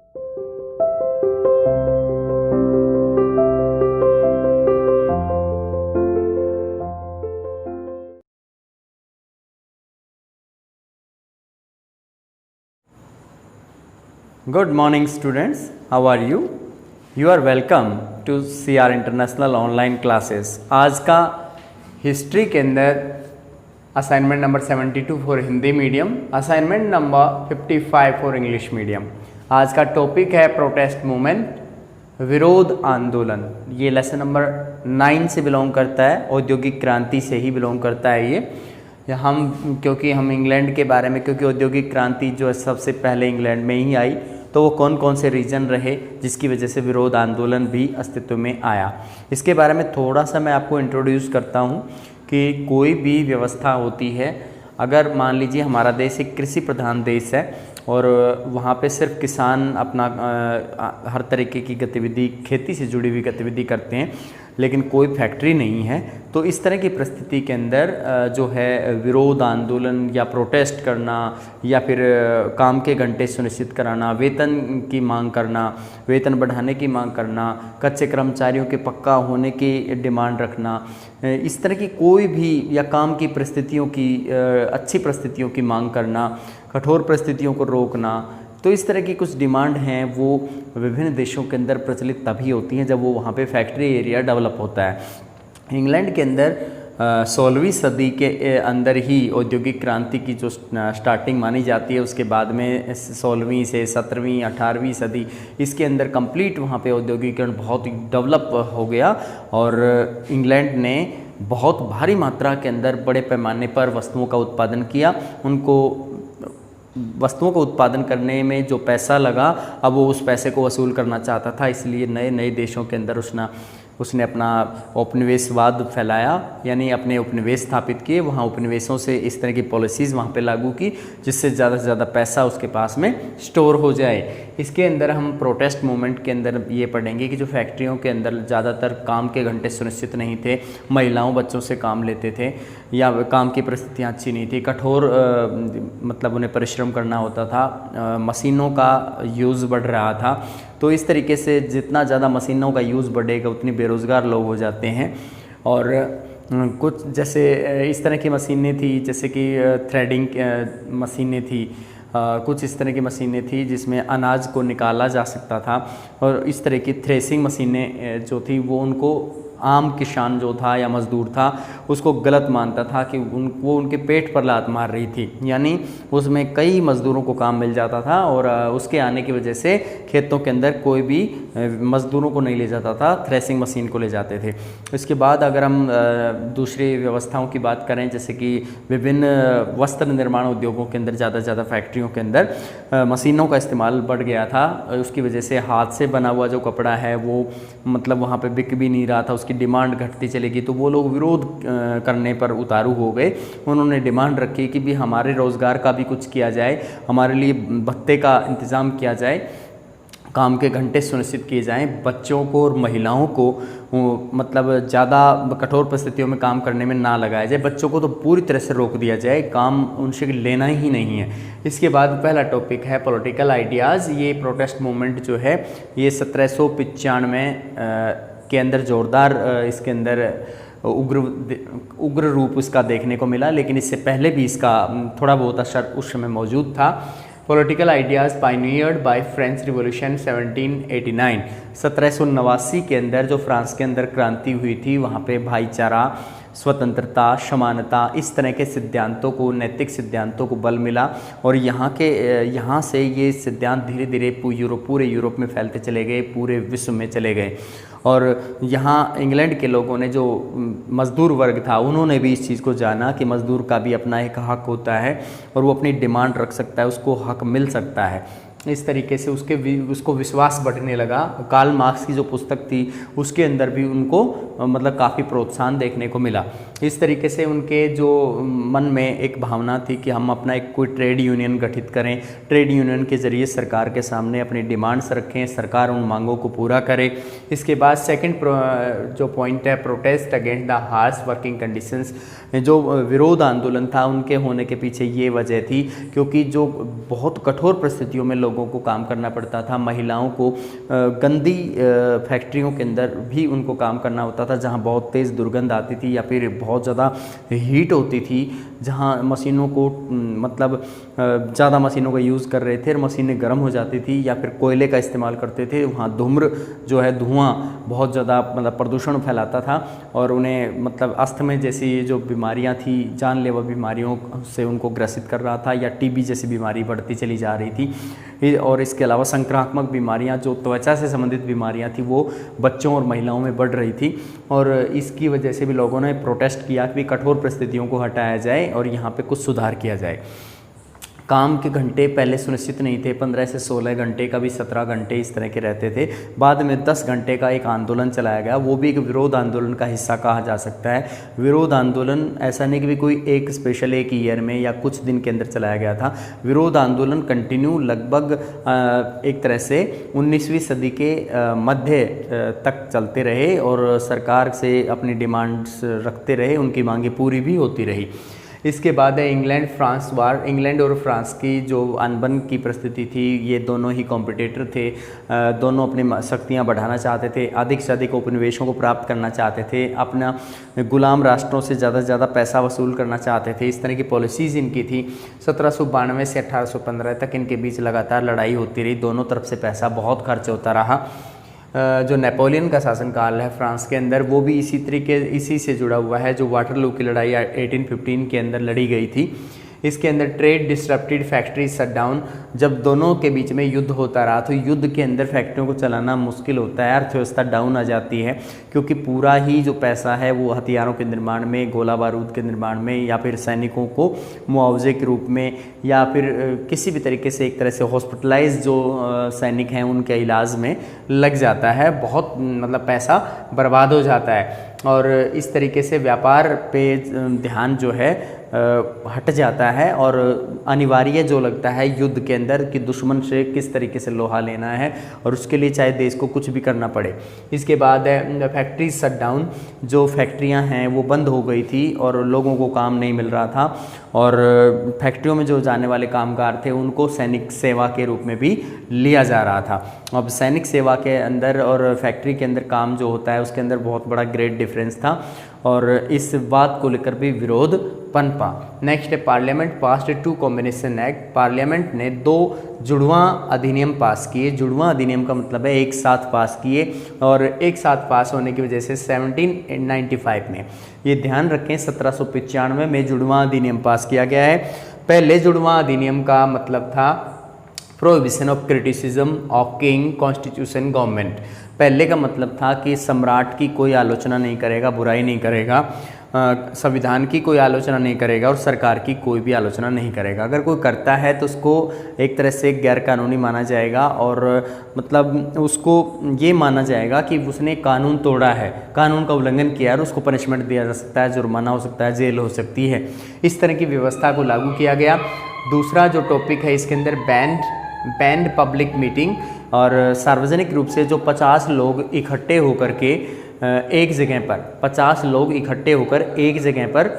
Good morning students, how are you? You are welcome to CR international online classes. आज का history के अंदर assignment number 72 for Hindi medium, assignment number 55 for English medium. आज का topic है protest movement, विरोध आंदोलन। ये लेसन नंबर 9 से बिलोंग करता है, औद्योगिक क्रांति से ही बिलोंग करता है ये। क्योंकि हम इंग्लैंड के बारे में, क्योंकि औद्योगिक क्रांति जो है सबसे पहले इंग्लैंड में ही आई, तो वो कौन कौन से रीजन रहे जिसकी वजह से विरोध आंदोलन भी अस्तित्व में आया, इसके बारे में थोड़ा सा मैं आपको इंट्रोड्यूस करता हूँ कि कोई भी व्यवस्था होती है, अगर मान लीजिए हमारा देश एक कृषि प्रधान देश है और वहाँ पे सिर्फ किसान अपना हर तरीके की गतिविधि, खेती से जुड़ी हुई गतिविधि करते हैं, लेकिन कोई फैक्ट्री नहीं है, तो इस तरह की परिस्थिति के अंदर जो है विरोध आंदोलन या प्रोटेस्ट करना या फिर काम के घंटे सुनिश्चित कराना, वेतन की मांग करना, वेतन बढ़ाने की मांग करना, कच्चे कर्मचारियों के पक्का होने की डिमांड रखना, इस तरह की कोई भी या काम की परिस्थितियों की, अच्छी परिस्थितियों की मांग करना, कठोर परिस्थितियों को रोकना, तो इस तरह की कुछ डिमांड हैं वो विभिन्न देशों के अंदर प्रचलित तभी होती हैं जब वो वहाँ पे फैक्ट्री एरिया डेवलप होता है। इंग्लैंड के अंदर 16वीं सदी के अंदर ही औद्योगिक क्रांति की जो स्टार्टिंग मानी जाती है, उसके बाद में 16वीं से 17वीं 18वीं सदी इसके अंदर कंप्लीट वहाँ पे औद्योगिकरण बहुत ही डेवलप हो गया और इंग्लैंड ने बहुत भारी मात्रा के अंदर बड़े पैमाने पर वस्तुओं का उत्पादन किया। उनको वस्तुओं को उत्पादन करने में जो पैसा लगा, अब वो उस पैसे को वसूल करना चाहता था, इसलिए नए नए देशों के अंदर उसने अपना उपनिवेशवाद फैलाया, यानी अपने उपनिवेश स्थापित किए, वहाँ उपनिवेशों से इस तरह की पॉलिसीज़ वहाँ पे लागू की जिससे ज़्यादा से ज़्यादा पैसा उसके पास में स्टोर हो जाए। इसके अंदर हम प्रोटेस्ट मूवमेंट के अंदर ये पढ़ेंगे कि जो फैक्ट्रियों के अंदर ज़्यादातर काम के घंटे सुनिश्चित नहीं थे, महिलाओं बच्चों से काम लेते थे या काम की परिस्थितियाँ अच्छी नहीं थी, कठोर मतलब उन्हें परिश्रम करना होता था, मशीनों का यूज़ बढ़ रहा था, तो इस तरीके से जितना ज़्यादा मशीनों का यूज़ बढ़ेगा उतनी बेरोज़गार लोग हो जाते हैं। और कुछ जैसे इस तरह की मशीनें थी, जैसे कि थ्रेडिंग मशीनें थी, कुछ इस तरह की मशीनें थी जिसमें अनाज को निकाला जा सकता था, और इस तरह की थ्रेसिंग मशीनें जो थी वो उनको आम किसान जो था या मज़दूर था उसको गलत मानता था कि वो उनके पेट पर लात मार रही थी, यानी उसमें कई मज़दूरों को काम मिल जाता था और उसके आने की वजह से खेतों के अंदर कोई भी मज़दूरों को नहीं ले जाता था, थ्रेसिंग मशीन को ले जाते थे। इसके बाद अगर हम दूसरी व्यवस्थाओं की बात करें, जैसे कि विभिन्न वस्त्र निर्माण उद्योगों के अंदर ज़्यादा से ज़्यादा फैक्ट्रियों के अंदर मशीनों का इस्तेमाल बढ़ गया था, उसकी वजह से हाथ से बना हुआ जो कपड़ा है वो मतलब वहाँ पे बिक भी नहीं रहा था, की डिमांड घटती चलेगी, तो वो लोग विरोध करने पर उतारू हो गए। उन्होंने डिमांड रखी कि भी हमारे रोज़गार का भी कुछ किया जाए, हमारे लिए भत्ते का इंतज़ाम किया जाए, काम के घंटे सुनिश्चित किए जाएं, बच्चों को और महिलाओं को मतलब ज़्यादा कठोर परिस्थितियों में काम करने में ना लगाया जाए, बच्चों को तो पूरी तरह से रोक दिया जाए, काम उनसे लेना ही नहीं है। इसके बाद पहला टॉपिक है पॉलिटिकल आइडियाज़। ये प्रोटेस्ट मूवमेंट जो है ये 1795 के अंदर जोरदार इसके अंदर उग्र रूप इसका देखने को मिला, लेकिन इससे पहले भी इसका थोड़ा बहुत असर उस समय मौजूद था। Political ideas pioneered by French revolution 1789, 1789 के अंदर जो फ्रांस के अंदर क्रांति हुई थी, वहाँ पे भाईचारा, स्वतंत्रता, समानता, इस तरह के सिद्धांतों को, नैतिक सिद्धांतों को बल मिला और यहाँ से ये सिद्धांत धीरे धीरे पूरे यूरोप में फैलते चले गए, पूरे विश्व में चले गए। और यहाँ इंग्लैंड के लोगों ने, जो मज़दूर वर्ग था, उन्होंने भी इस चीज़ को जाना कि मज़दूर का भी अपना एक हक होता है और वो अपनी डिमांड रख सकता है, उसको हक मिल सकता है। इस तरीके से उसको विश्वास बढ़ने लगा। कार्ल मार्क्स की जो पुस्तक थी उसके अंदर भी उनको मतलब काफ़ी प्रोत्साहन देखने को मिला। इस तरीके से उनके जो मन में एक भावना थी कि हम अपना एक कोई ट्रेड यूनियन गठित करें, ट्रेड यूनियन के ज़रिए सरकार के सामने अपनी डिमांड्स रखें, सरकार उन मांगों को पूरा करे। इसके बाद सेकंड जो पॉइंट है, protest against the harsh working conditions. जो विरोध आंदोलन था उनके होने के पीछे ये वजह थी क्योंकि जो बहुत कठोर परिस्थितियों में लोगों को काम करना पड़ता था। महिलाओं को गंदी फैक्ट्रियों के अंदर भी उनको काम करना होता था, जहाँ बहुत तेज़ दुर्गंध आती थी या फिर बहुत ज़्यादा हीट होती थी, जहाँ मशीनों को मतलब ज़्यादा मशीनों का यूज़ कर रहे थे और मशीनें गर्म हो जाती थी, या फिर कोयले का इस्तेमाल करते थे। वहाँ धूम्र जो है, धुआं बहुत ज़्यादा मतलब प्रदूषण फैलाता था और उन्हें मतलब अस्थमा जैसी जो बीमारियाँ थी, जानलेवा बीमारियों से उनको ग्रसित कर रहा था, या टीबी जैसी बीमारी बढ़ती चली जा रही थी। और इसके अलावा संक्रामक बीमारियाँ, जो त्वचा से संबंधित बीमारियाँ थी, वो बच्चों और महिलाओं में बढ़ रही थी। और इसकी वजह से भी लोगों ने प्रोटेस्ट किया कि कठोर परिस्थितियों को हटाया जाए और यहाँ पे कुछ सुधार किया जाए। काम के घंटे पहले सुनिश्चित नहीं थे, 15 से 16 घंटे, कभी 17 घंटे इस तरह के रहते थे। बाद में 10 घंटे का एक आंदोलन चलाया गया, वो भी एक विरोध आंदोलन का हिस्सा कहा जा सकता है। विरोध आंदोलन ऐसा नहीं कि कोई एक स्पेशल एक ईयर में या कुछ दिन के अंदर चलाया गया था। विरोध आंदोलन कंटिन्यू लगभग एक तरह से 19वीं सदी के मध्य तक चलते रहे और सरकार से अपनी डिमांड्स रखते रहे, उनकी मांगें पूरी भी होती रही। इसके बाद है इंग्लैंड फ्रांस वार। इंग्लैंड और फ्रांस की जो अनबन की परिस्थिति थी, ये दोनों ही कॉम्पिटिटर थे, दोनों अपनी शक्तियां बढ़ाना चाहते थे, अधिक से अधिक उपनिवेशों को प्राप्त करना चाहते थे, अपना गुलाम राष्ट्रों से ज़्यादा पैसा वसूल करना चाहते थे। इस तरह की पॉलिसीज़ इनकी थी। 1792 से 1815 तक इनके बीच लगातार लड़ाई होती रही, दोनों तरफ से पैसा बहुत खर्च होता रहा। जो नेपोलियन का शासनकाल है फ्रांस के अंदर, वो भी इसी से जुड़ा हुआ है, जो वाटरलू की लड़ाई 1815 के अंदर लड़ी गई थी। इसके अंदर trade disrupted, factory shut down. जब दोनों के बीच में युद्ध होता रहा तो युद्ध के अंदर फैक्ट्रियों को चलाना मुश्किल होता है, अर्थव्यवस्था डाउन आ जाती है, क्योंकि पूरा ही जो पैसा है वो हथियारों के निर्माण में, गोला बारूद के निर्माण में, या फिर सैनिकों को मुआवजे के रूप में, या फिर किसी भी तरीके से एक तरह से हॉस्पिटलाइज जो सैनिक हैं उनके इलाज में लग जाता है। बहुत मतलब पैसा बर्बाद हो जाता है और इस तरीके से व्यापार पे ध्यान जो है हट जाता है और अनिवार्य जो लगता है युद्ध के अंदर कि दुश्मन से किस तरीके से लोहा लेना है और उसके लिए चाहे देश को कुछ भी करना पड़े। इसके बाद है फैक्ट्री शट डाउन। जो फैक्ट्रियां हैं वो बंद हो गई थी और लोगों को काम नहीं मिल रहा था और फैक्ट्रियों में जो जाने वाले कामगार थे उनको सैनिक सेवा के रूप में भी लिया जा रहा था। अब सैनिक सेवा के अंदर और फैक्ट्री के अंदर काम जो होता है उसके अंदर बहुत बड़ा ग्रेट डिफरेंस था और इस बात को लेकर भी विरोध पनपा। नेक्स्ट है parliament passed 2 combination act. Parliament ने 2 जुड़वां अधिनियम पास किए। जुड़वां अधिनियम का मतलब है एक साथ पास किए और एक साथ पास होने की वजह से 1795 में, ये ध्यान रखें 1795 में जुड़वां अधिनियम पास किया गया है। पहले जुड़वां अधिनियम का मतलब था prohibition of criticism of king, constitution, government. पहले का मतलब था कि सम्राट की कोई आलोचना नहीं करेगा, बुराई नहीं करेगा, संविधान की कोई आलोचना नहीं करेगा और सरकार की कोई भी आलोचना नहीं करेगा। अगर कोई करता है तो उसको एक तरह से गैर कानूनी माना जाएगा और मतलब उसको ये माना जाएगा कि उसने कानून तोड़ा है, कानून का उल्लंघन किया है और उसको पनिशमेंट दिया जा सकता है, जुर्माना हो सकता है, जेल हो सकती है। इस तरह की व्यवस्था को लागू किया गया। दूसरा जो टॉपिक है इसके अंदर बैंड पब्लिक मीटिंग, और सार्वजनिक रूप से जो 50 लोग इकट्ठे होकर के एक जगह पर 50 लोग इकट्ठे होकर एक जगह पर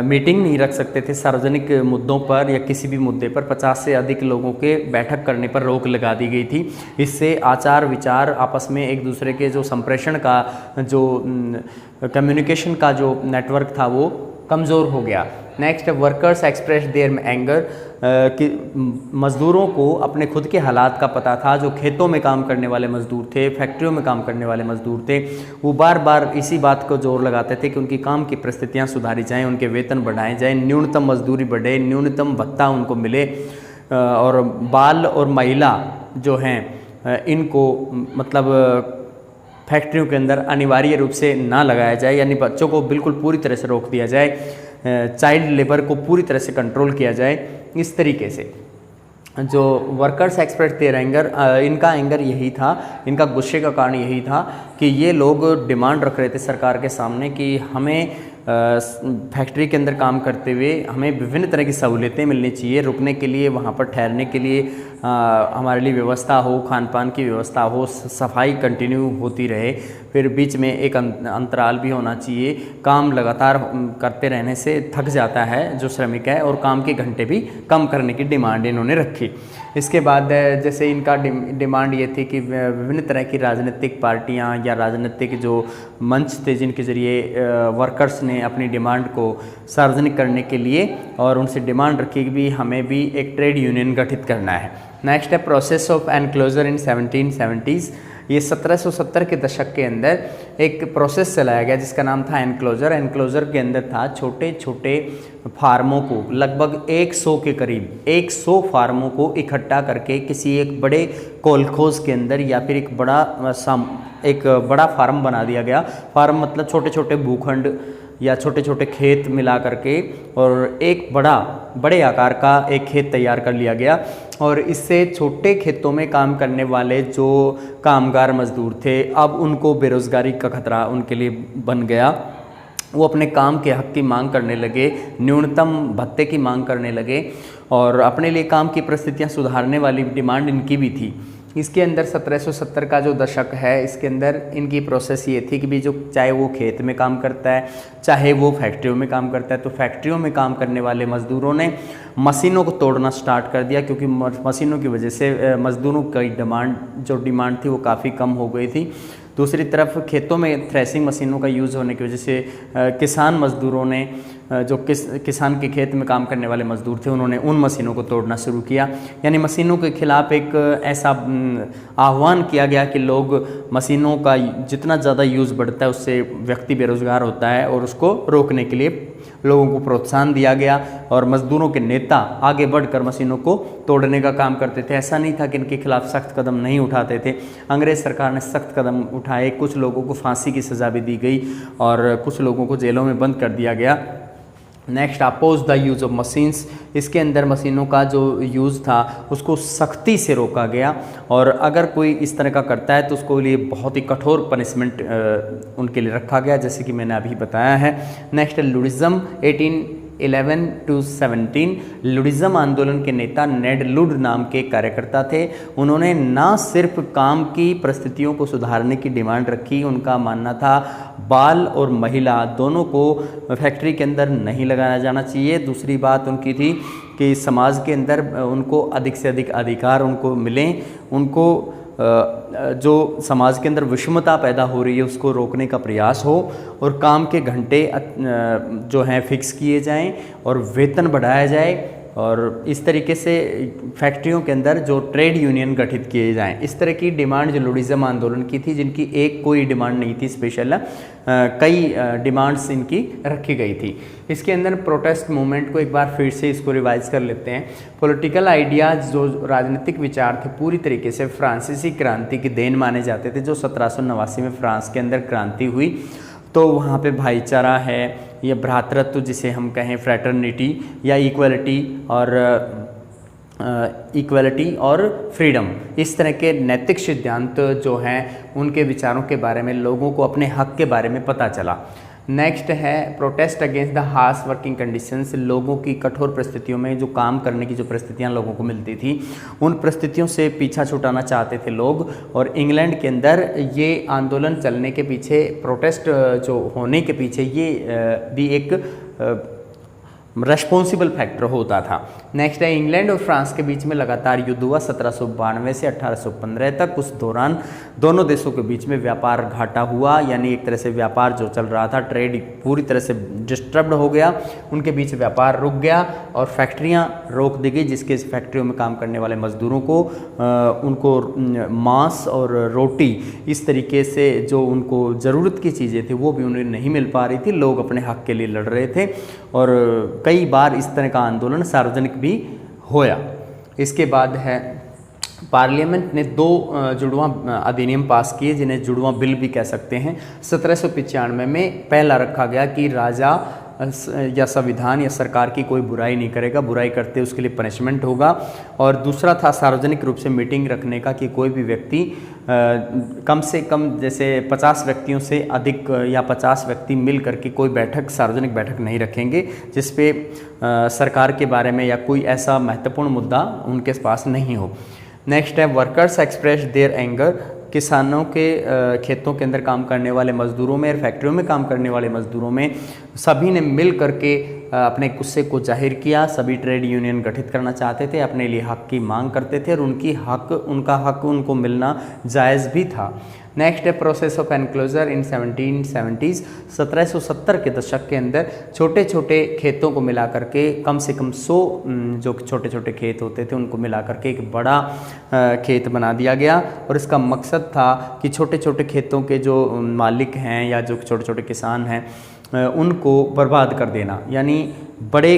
मीटिंग नहीं रख सकते थे। सार्वजनिक मुद्दों पर या किसी भी मुद्दे पर 50 से अधिक लोगों के बैठक करने पर रोक लगा दी गई थी। इससे आचार विचार आपस में एक दूसरे के जो संप्रेषण का जो कम्युनिकेशन का जो नेटवर्क था वो कमज़ोर हो गया। Next workers express their anger, कि मज़दूरों को अपने खुद के हालात का पता था। जो खेतों में काम करने वाले मज़दूर थे, फैक्ट्रियों में काम करने वाले मज़दूर थे, वो बार बार इसी बात को जोर लगाते थे कि उनकी काम की परिस्थितियां सुधारी जाएं, उनके वेतन बढ़ाए जाएं, न्यूनतम मजदूरी बढ़े, न्यूनतम भत्ता उनको मिले और बाल और महिला जो हैं इनको मतलब फैक्ट्रियों के अंदर अनिवार्य रूप से ना लगाया जाए, यानी बच्चों को बिल्कुल पूरी तरह से रोक दिया जाए, चाइल्ड लेबर को पूरी तरह से कंट्रोल किया जाए। इस तरीके से जो वर्कर्स एक्सप्रेस देयर एंगर, इनका एंगर यही था, इनका गुस्से का कारण यही था कि ये लोग डिमांड रख रहे थे सरकार के सामने कि हमें फैक्ट्री के अंदर काम करते हुए हमें विभिन्न तरह की सहूलियतें मिलनी चाहिए, रुकने के लिए, वहाँ पर ठहरने के लिए हमारे लिए व्यवस्था हो, खान पान की व्यवस्था हो, सफाई कंटिन्यू होती रहे, फिर बीच में एक अंतराल भी होना चाहिए। काम लगातार करते रहने से थक जाता है जो श्रमिक है और काम के घंटे भी कम करने की डिमांड इन्होंने रखी। इसके बाद जैसे इनका डिमांड ये थी कि विभिन्न तरह की राजनीतिक पार्टियां या राजनीतिक जो मंच थे जिनके ज़रिए वर्कर्स ने अपनी डिमांड को सार्वजनिक करने के लिए, और उनसे डिमांड रखी कि भी हमें भी एक ट्रेड यूनियन गठित करना है। नेक्स्ट है process of enclosure in 1770s। ये 1770 के दशक के अंदर एक प्रोसेस चलाया गया जिसका नाम था एनक्लोजर। एनक्लोजर के अंदर था छोटे छोटे फार्मों को, लगभग 100 के करीब 100 फार्मों को इकट्ठा करके किसी एक बड़े कोलखोज के अंदर या फिर एक बड़ा फार्म बना दिया गया। फार्म मतलब छोटे छोटे भूखंड या छोटे छोटे खेत मिला करके, और एक बड़े आकार का एक खेत तैयार कर लिया गया। और इससे छोटे खेतों में काम करने वाले जो कामगार मजदूर थे, अब उनको बेरोज़गारी का खतरा उनके लिए बन गया। वो अपने काम के हक़ की मांग करने लगे, न्यूनतम भत्ते की मांग करने लगे, और अपने लिए काम की परिस्थितियां सुधारने वाली डिमांड इनकी भी थी। इसके अंदर 1770 का जो दशक है, इसके अंदर इनकी प्रोसेस ये थी कि भी जो चाहे वो खेत में काम करता है, चाहे वो फैक्ट्रियों में काम करता है, तो फैक्ट्रियों में काम करने वाले मज़दूरों ने मशीनों को तोड़ना स्टार्ट कर दिया, क्योंकि मशीनों की वजह से मज़दूरों की डिमांड थी वो काफ़ी कम हो गई थी। दूसरी तरफ खेतों में थ्रेसिंग मशीनों का यूज़ होने की वजह से किसान मज़दूरों ने जो किसान के खेत में काम करने वाले मज़दूर थे, उन्होंने उन मशीनों को तोड़ना शुरू किया। यानी मशीनों के खिलाफ एक ऐसा आह्वान किया गया कि लोग मशीनों का जितना ज़्यादा यूज़ बढ़ता है उससे व्यक्ति बेरोज़गार होता है, और उसको रोकने के लिए लोगों को प्रोत्साहन दिया गया। और मज़दूरों के नेता आगे बढ़कर मशीनों को तोड़ने का काम करते थे। ऐसा नहीं था कि इनके खिलाफ सख्त कदम नहीं उठाते थे, अंग्रेज़ सरकार ने सख्त कदम उठाए, कुछ लोगों को फांसी की सज़ा भी दी गई और कुछ लोगों को जेलों में बंद कर दिया गया। Next, oppose the use of machines. इसके अंदर मशीनों का जो यूज़ था उसको सख्ती से रोका गया, और अगर कोई इस तरह का करता है तो उसको लिए बहुत ही कठोर पनिशमेंट उनके लिए रखा गया, जैसे कि मैंने अभी बताया है। Next, लुडिज़्म 1811 to 17। लुडिज़्म आंदोलन के नेता नेड लुड नाम के कार्यकर्ता थे। उन्होंने ना सिर्फ काम की परिस्थितियों को सुधारने की डिमांड रखी, उनका मानना था बाल और महिला दोनों को फैक्ट्री के अंदर नहीं लगाया जाना चाहिए। दूसरी बात उनकी थी कि समाज के अंदर उनको अधिक से अधिक अधिकार उनको मिलें, उनको जो समाज के अंदर विषमता पैदा हो रही है उसको रोकने का प्रयास हो, और काम के घंटे जो हैं फिक्स किए जाएं और वेतन बढ़ाया जाए, और इस तरीके से फैक्ट्रियों के अंदर जो ट्रेड यूनियन गठित किए जाएं। इस तरह की डिमांड जो लुडिज़्म आंदोलन की थी, जिनकी एक कोई डिमांड नहीं थी स्पेशल, कई डिमांड्स इनकी रखी गई थी। इसके अंदर प्रोटेस्ट मूवमेंट को एक बार फिर से इसको रिवाइज कर लेते हैं। पॉलिटिकल आइडियाज़, जो राजनीतिक विचार थे, पूरी तरीके से फ्रांसीसी क्रांति की देन माने जाते थे। जो 1789 में फ्रांस के अंदर क्रांति हुई, तो वहाँ पे भाईचारा है, या भ्रातृत्व जिसे हम कहें, फ्रैटर्निटी या इक्वलिटी और फ्रीडम, इस तरह के नैतिक सिद्धांत जो हैं उनके विचारों के बारे में लोगों को अपने हक के बारे में पता चला। नेक्स्ट है protest against the harsh working conditions. लोगों की कठोर परिस्थितियों में जो काम करने की जो परिस्थितियां लोगों को मिलती थी, उन परिस्थितियों से पीछा छुटाना चाहते थे लोग। और इंग्लैंड के अंदर ये आंदोलन चलने के पीछे, प्रोटेस्ट जो होने के पीछे, ये भी एक रेस्पॉन्सिबल फैक्टर होता था। नेक्स्ट है इंग्लैंड और फ्रांस के बीच में लगातार युद्ध हुआ 1792 से 1815 तक। उस दौरान दोनों देशों के बीच में व्यापार घाटा हुआ, यानी एक तरह से व्यापार जो चल रहा था, ट्रेड पूरी तरह से डिस्टर्ब्ड हो गया, उनके बीच व्यापार रुक गया और फैक्ट्रियां रोक दी गई, जिसके फैक्ट्रियों में काम करने वाले मजदूरों को उनको मांस और रोटी, इस तरीके से जो उनको ज़रूरत की चीज़ें थी वो भी उन्हें नहीं मिल पा रही थी। लोग अपने हक के लिए लड़ रहे थे और कई बार इस तरह का आंदोलन सार्वजनिक भी होया। इसके बाद है पार्लियामेंट ने 2 जुड़वां अधिनियम पास किए, जिन्हें जुड़वां बिल भी कह सकते हैं। 1795 में पहला रखा गया कि राजा या संविधान या सरकार की कोई बुराई नहीं करेगा, बुराई करते उसके लिए पनिशमेंट होगा। और दूसरा था सार्वजनिक रूप से मीटिंग रखने का, कि कोई भी व्यक्ति कम से कम जैसे 50 व्यक्तियों से अधिक या 50 व्यक्ति मिल करके कोई बैठक, सार्वजनिक बैठक नहीं रखेंगे जिस पे सरकार के बारे में या कोई ऐसा महत्वपूर्ण मुद्दा उनके पास नहीं हो। नेक्स्ट है वर्कर्स एक्सप्रेस देयर एंगर। किसानों के खेतों के अंदर काम करने वाले मज़दूरों में और फैक्ट्रियों में काम करने वाले मज़दूरों में सभी ने मिल करके अपने गुस्से को जाहिर किया। सभी ट्रेड यूनियन गठित करना चाहते थे, अपने लिए हक की मांग करते थे और उनका हक उनको मिलना जायज़ भी था। नेक्स्ट है process of enclosure in 1770s। 1770 के दशक के अंदर छोटे छोटे खेतों को मिला करके कम से कम 100 जो छोटे छोटे खेत होते थे उनको मिला करके एक बड़ा खेत बना दिया गया और इसका मकसद था कि छोटे छोटे खेतों के जो मालिक हैं या जो छोटे छोटे किसान हैं उनको बर्बाद कर देना। यानी बड़े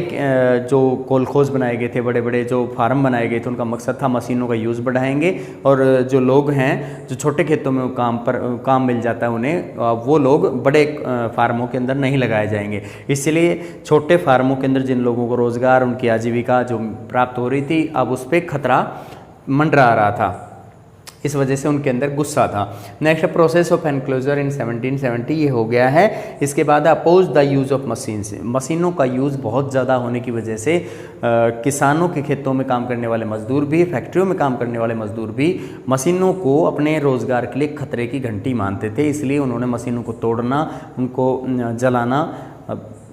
जो कोलखोज बनाए गए थे, बड़े बड़े जो फार्म बनाए गए थे, उनका मकसद था मशीनों का यूज़ बढ़ाएंगे और जो लोग हैं जो छोटे खेतों में काम मिल जाता है उन्हें, वो लोग बड़े फार्मों के अंदर नहीं लगाए जाएंगे। इसलिए छोटे फार्मों के अंदर जिन लोगों को रोज़गार, उनकी आजीविका जो प्राप्त हो रही थी, अब उस पर खतरा मंडरा रहा था। इस वजह से उनके अंदर गुस्सा था। Next process of enclosure in 1770 ये हो गया है। इसके बाद oppose the use of machines. मशीनों का यूज़ बहुत ज़्यादा होने की वजह से किसानों के खेतों में काम करने वाले मजदूर भी, फैक्ट्रियों में काम करने वाले मजदूर भी मशीनों को अपने रोज़गार के लिए खतरे की घंटी मानते थे। इसलिए उन्होंने मशीनों को तोड़ना, उनको जलाना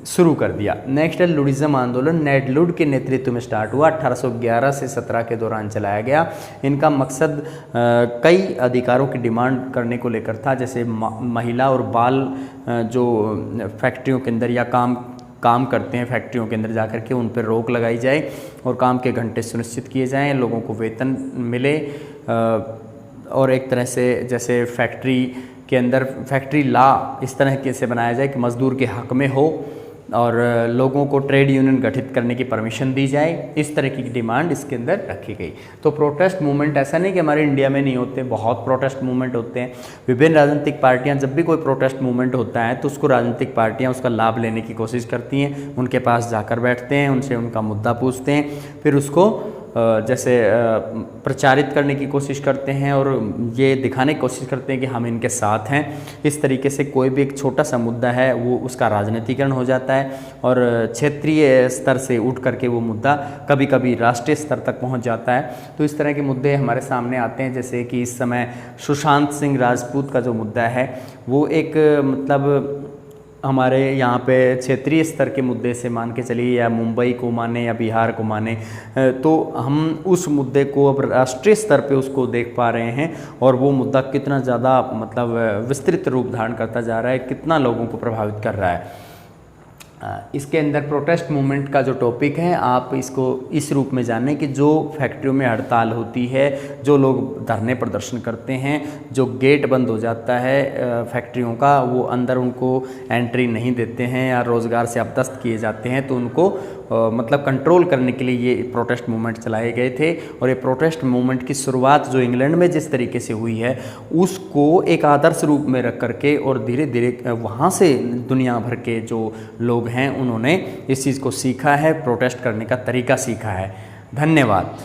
शुरू कर दिया। नेक्स्ट है लुडिज़म आंदोलन। नेड लुड के नेतृत्व में स्टार्ट हुआ, 1811 से 17 के दौरान चलाया गया। इनका मकसद कई अधिकारों की डिमांड करने को लेकर था, जैसे महिला और बाल जो फैक्ट्रियों के अंदर या काम करते हैं फैक्ट्रियों के अंदर जाकर के उन पर रोक लगाई जाए और काम के घंटे सुनिश्चित किए जाएँ, लोगों को वेतन मिले और एक तरह से जैसे फैक्ट्री के अंदर फैक्ट्री लॉ इस तरह से बनाया जाए कि मज़दूर के हक़ में हो और लोगों को ट्रेड यूनियन गठित करने की परमिशन दी जाए। इस तरह की डिमांड इसके अंदर रखी गई। तो प्रोटेस्ट मूवमेंट ऐसा नहीं कि हमारे इंडिया में नहीं होते, बहुत प्रोटेस्ट मूवमेंट होते हैं। विभिन्न राजनीतिक पार्टियां जब भी कोई प्रोटेस्ट मूवमेंट होता है तो उसको राजनीतिक पार्टियां उसका लाभ लेने की कोशिश करती हैं, उनके पास जाकर बैठते हैं, उनसे उनका मुद्दा पूछते हैं, फिर उसको जैसे प्रचारित करने की कोशिश करते हैं और ये दिखाने की कोशिश करते हैं कि हम इनके साथ हैं। इस तरीके से कोई भी एक छोटा सा मुद्दा है वो उसका राजनीतिकरण हो जाता है और क्षेत्रीय स्तर से उठ करके वो मुद्दा कभी कभी राष्ट्रीय स्तर तक पहुंच जाता है। तो इस तरह के मुद्दे हमारे सामने आते हैं, जैसे कि इस समय सुशांत सिंह राजपूत का जो मुद्दा है वो एक मतलब हमारे यहाँ पे क्षेत्रीय स्तर के मुद्दे से मान के चलिए, या मुंबई को माने या बिहार को माने, तो हम उस मुद्दे को अब राष्ट्रीय स्तर पे उसको देख पा रहे हैं और वो मुद्दा कितना ज़्यादा मतलब विस्तृत रूप धारण करता जा रहा है, कितना लोगों को प्रभावित कर रहा है। इसके अंदर प्रोटेस्ट मूवमेंट का जो टॉपिक है आप इसको इस रूप में जानें कि जो फैक्ट्रियों में हड़ताल होती है, जो लोग धरने प्रदर्शन करते हैं, जो गेट बंद हो जाता है फैक्ट्रियों का, वो अंदर उनको एंट्री नहीं देते हैं या रोज़गार से अपदस्थ किए जाते हैं, तो उनको मतलब कंट्रोल करने के लिए ये प्रोटेस्ट मूवमेंट चलाए गए थे। और ये प्रोटेस्ट मूवमेंट की शुरुआत जो इंग्लैंड में जिस तरीके से हुई है उसको एक आदर्श रूप में रख करके और धीरे धीरे वहाँ से दुनिया भर के जो लोग हैं उन्होंने इस चीज़ को सीखा है, प्रोटेस्ट करने का तरीका सीखा है। धन्यवाद।